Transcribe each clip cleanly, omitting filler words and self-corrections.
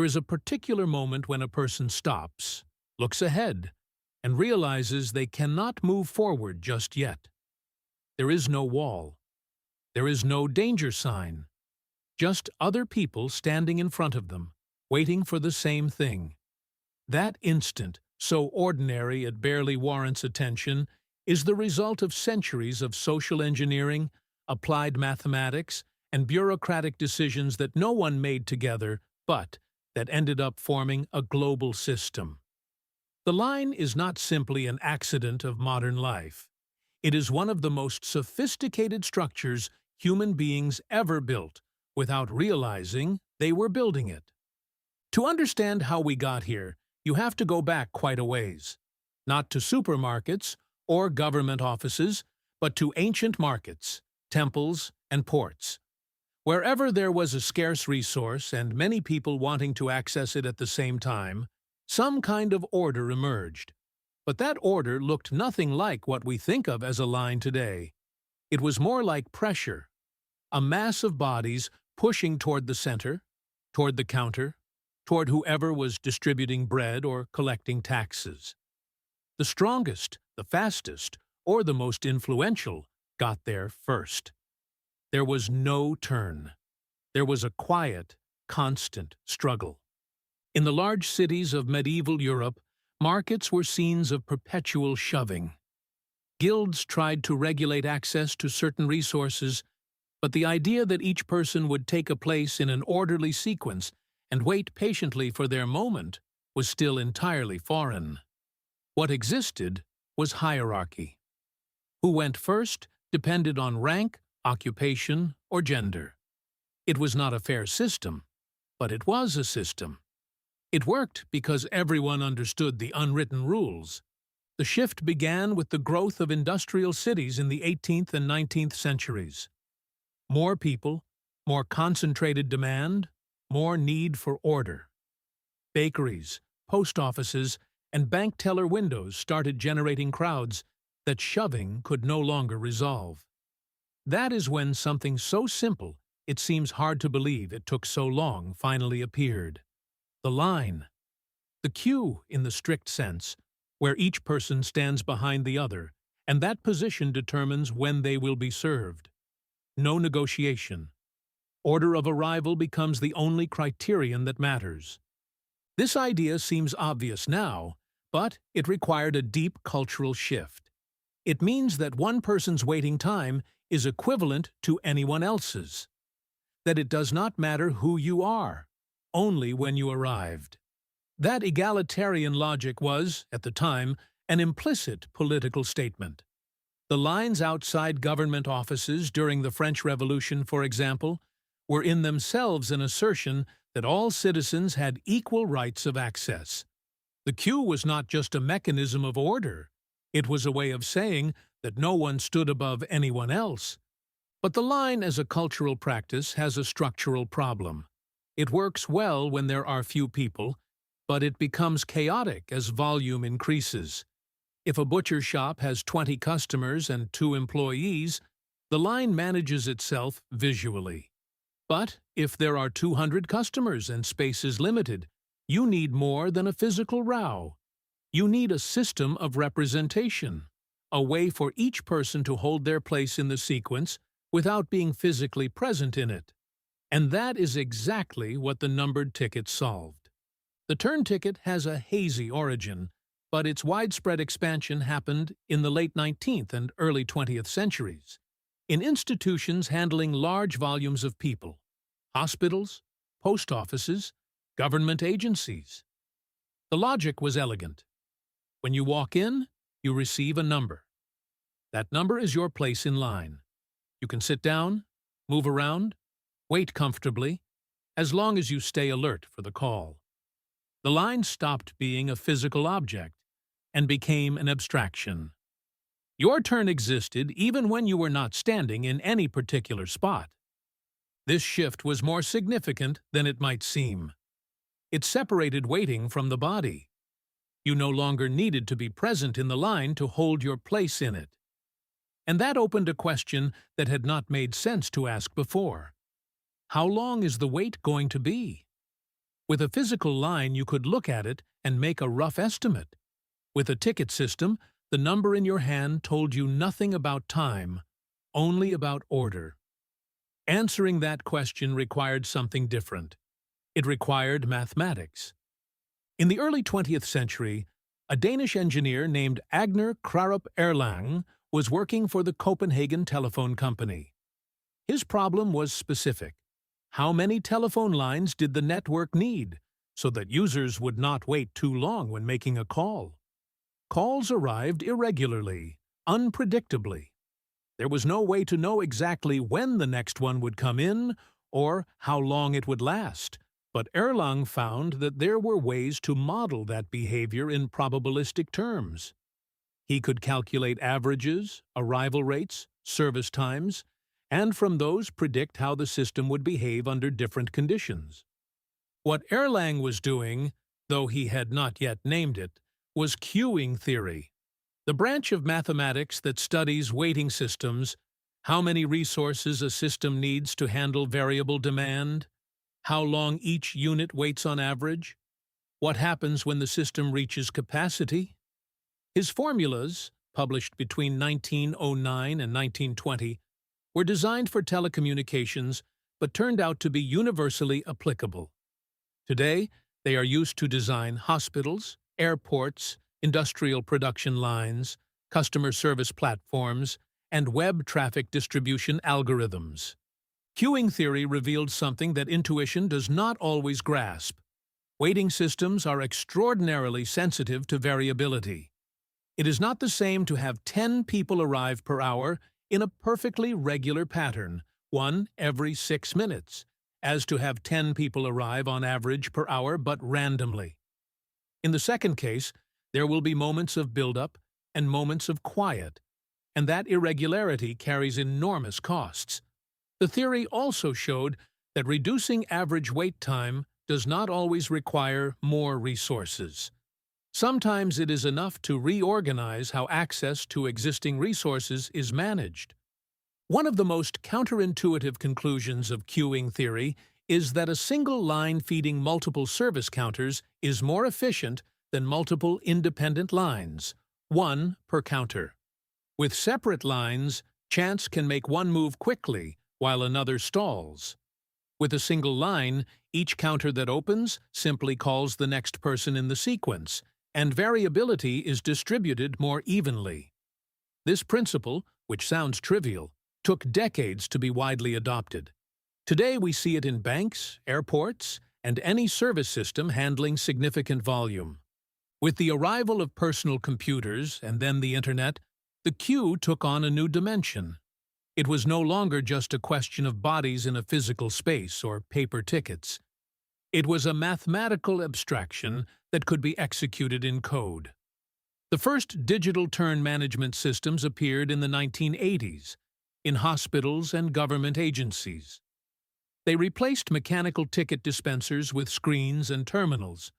There is a particular moment when a person stops, looks ahead, and realizes they cannot move forward just yet. There is no wall. There is no danger sign. Just other people standing in front of them, waiting for the same thing. That instant, so ordinary it barely warrants attention, is the result of centuries of social engineering, applied mathematics, and bureaucratic decisions that no one made together, but that ended up forming a global system. The line is not simply an accident of modern life. It is one of the most sophisticated structures human beings ever built, without realizing they were building it. To understand how we got here, you have to go back quite a ways. Not to supermarkets or government offices, but to ancient markets, temples, and ports. Wherever there was a scarce resource and many people wanting to access it at the same time, some kind of order emerged. But that order looked nothing like what we think of as a line today. It was more like pressure, a mass of bodies pushing toward the center, toward the counter, toward whoever was distributing bread or collecting taxes. The strongest, the fastest, or the most influential got there first. There was no turn. There was a quiet, constant struggle. In the large cities of medieval Europe, markets were scenes of perpetual shoving. Guilds tried to regulate access to certain resources, but the idea that each person would take a place in an orderly sequence and wait patiently for their moment was still entirely foreign. What existed was hierarchy. Who went first depended on rank, occupation, or gender. It was not a fair system, but it was a system. It worked because everyone understood the unwritten rules. The shift began with the growth of industrial cities in the 18th and 19th centuries. More people, more concentrated demand, more need for order. Bakeries, post offices, and bank teller windows started generating crowds that shoving could no longer resolve. That is when something so simple it seems hard to believe it took so long finally appeared. The line. The queue in the strict sense, where each person stands behind the other, and that position determines when they will be served. No negotiation. Order of arrival becomes the only criterion that matters. This idea seems obvious now, but it required a deep cultural shift. It means that one person's waiting time is equivalent to anyone else's. That it does not matter who you are, only when you arrived. That egalitarian logic was, at the time, an implicit political statement. The lines outside government offices during the French Revolution, for example, were in themselves an assertion that all citizens had equal rights of access. The queue was not just a mechanism of order. It was a way of saying that no one stood above anyone else. But the line as a cultural practice has a structural problem. It works well when there are few people, but it becomes chaotic as volume increases. If a butcher shop has 20 customers and 2 employees, the line manages itself visually. But if there are 200 customers and space is limited, you need more than a physical row. You need a system of representation, a way for each person to hold their place in the sequence without being physically present in it. And that is exactly what the numbered ticket solved. The turn ticket has a hazy origin, but its widespread expansion happened in the late 19th and early 20th centuries, in institutions handling large volumes of people, hospitals, post offices, government agencies. The logic was elegant. When you walk in, you receive a number. That number is your place in line. You can sit down, move around, wait comfortably, as long as you stay alert for the call. The line stopped being a physical object and became an abstraction. Your turn existed even when you were not standing in any particular spot. This shift was more significant than it might seem. It separated waiting from the body. You no longer needed to be present in the line to hold your place in it. And that opened a question that had not made sense to ask before. How long is the wait going to be? With a physical line, you could look at it and make a rough estimate. With a ticket system, the number in your hand told you nothing about time, only about order. Answering that question required something different. It required mathematics. In the early 20th century, a Danish engineer named Agner Krarup Erlang was working for the Copenhagen Telephone Company. His problem was specific. How many telephone lines did the network need so that users would not wait too long when making a call? Calls arrived irregularly, unpredictably. There was no way to know exactly when the next one would come in or how long it would last, but Erlang found that there were ways to model that behavior in probabilistic terms. He could calculate averages, arrival rates, service times, and from those predict how the system would behave under different conditions. What Erlang was doing, though he had not yet named it, was queuing theory, the branch of mathematics that studies waiting systems, how many resources a system needs to handle variable demand, how long each unit waits on average, what happens when the system reaches capacity. His formulas, published between 1909 and 1920, were designed for telecommunications but turned out to be universally applicable. Today, they are used to design hospitals, airports, industrial production lines, customer service platforms, and web traffic distribution algorithms. Queuing theory revealed something that intuition does not always grasp. Waiting systems are extraordinarily sensitive to variability. It is not the same to have 10 people arrive per hour in a perfectly regular pattern, one every 6 minutes, as to have 10 people arrive on average per hour but randomly. In the second case, there will be moments of buildup and moments of quiet, and that irregularity carries enormous costs. The theory also showed that reducing average wait time does not always require more resources. Sometimes it is enough to reorganize how access to existing resources is managed. One of the most counterintuitive conclusions of queuing theory is that a single line feeding multiple service counters is more efficient than multiple independent lines, one per counter. With separate lines, chance can make one move quickly while another stalls. With a single line, each counter that opens simply calls the next person in the sequence, and variability is distributed more evenly. This principle, which sounds trivial, took decades to be widely adopted. Today we see it in banks, airports, and any service system handling significant volume. With the arrival of personal computers and then the Internet, the queue took on a new dimension. It was no longer just a question of bodies in a physical space or paper tickets. It was a mathematical abstraction that could be executed in code. The first digital turn management systems appeared in the 1980s, in hospitals and government agencies. They replaced mechanical ticket dispensers with screens and terminals,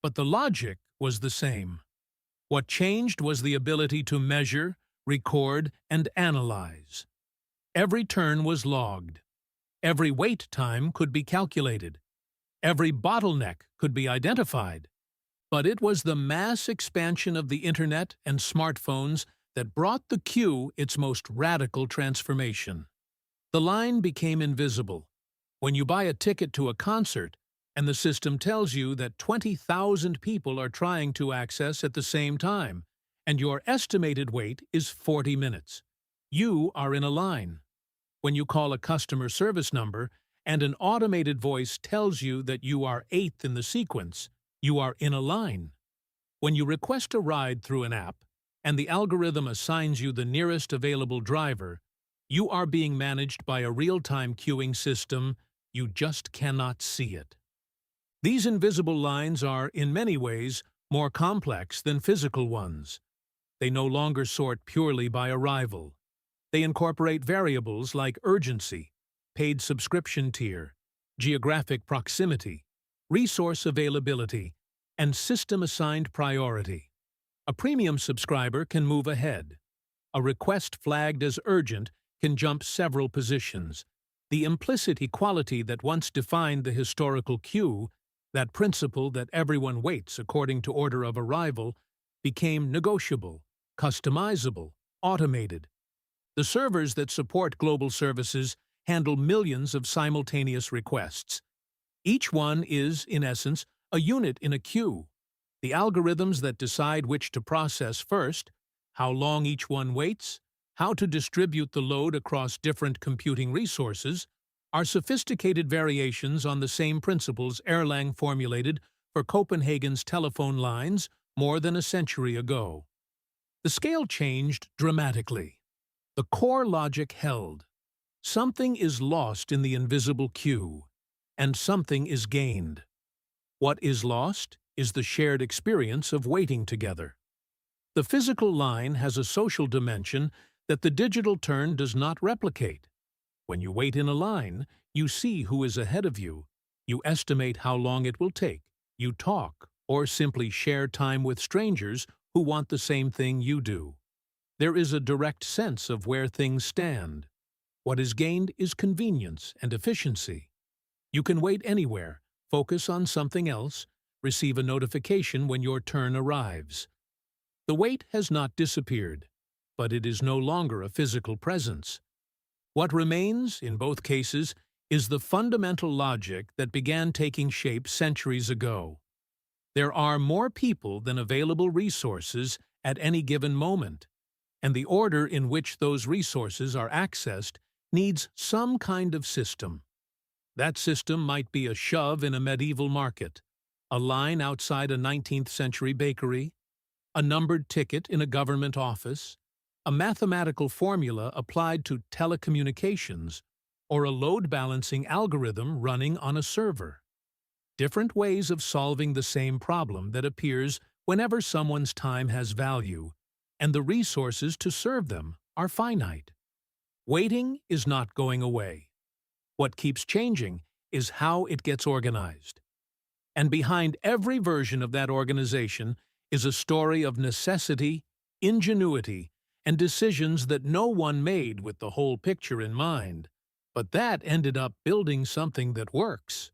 but the logic was the same. What changed was the ability to measure, record, and analyze. Every turn was logged. Every wait time could be calculated. Every bottleneck could be identified. But it was the mass expansion of the Internet and smartphones that brought the queue its most radical transformation. The line became invisible. When you buy a ticket to a concert, and the system tells you that 20,000 people are trying to access at the same time, and your estimated wait is 40 minutes. You are in a line. When you call a customer service number, and an automated voice tells you that you are 8th in the sequence, you are in a line. When you request a ride through an app, and the algorithm assigns you the nearest available driver, you are being managed by a real-time queuing system. You just cannot see it. These invisible lines are, in many ways, more complex than physical ones. They no longer sort purely by arrival. They incorporate variables like urgency, paid subscription tier, geographic proximity, resource availability, and system-assigned priority. A premium subscriber can move ahead. A request flagged as urgent can jump several positions. The implicit equality that once defined the historical queue, That principle that everyone waits according to order of arrival became negotiable, customizable, automated. The servers that support global services handle millions of simultaneous requests. Each one is, in essence, a unit in a queue. The algorithms that decide which to process first, how long each one waits, how to distribute the load across different computing resources, are sophisticated variations on the same principles Erlang formulated for Copenhagen's telephone lines more than a century ago. The scale changed dramatically. The core logic held. Something is lost in the invisible queue, and something is gained. What is lost is the shared experience of waiting together. The physical line has a social dimension that the digital turn does not replicate. When you wait in a line, you see who is ahead of you, you estimate how long it will take, you talk, or simply share time with strangers who want the same thing you do. There is a direct sense of where things stand. What is gained is convenience and efficiency. You can wait anywhere, focus on something else, receive a notification when your turn arrives. The wait has not disappeared, but it is no longer a physical presence. What remains, in both cases, is the fundamental logic that began taking shape centuries ago. There are more people than available resources at any given moment, and the order in which those resources are accessed needs some kind of system. That system might be a shove in a medieval market, a line outside a 19th-century bakery, a numbered ticket in a government office, a mathematical formula applied to telecommunications, or a load-balancing algorithm running on a server. Different ways of solving the same problem that appears whenever someone's time has value, and the resources to serve them are finite. Waiting is not going away. What keeps changing is how it gets organized. And behind every version of that organization is a story of necessity, ingenuity, and decisions that no one made with the whole picture in mind, but that ended up building something that works.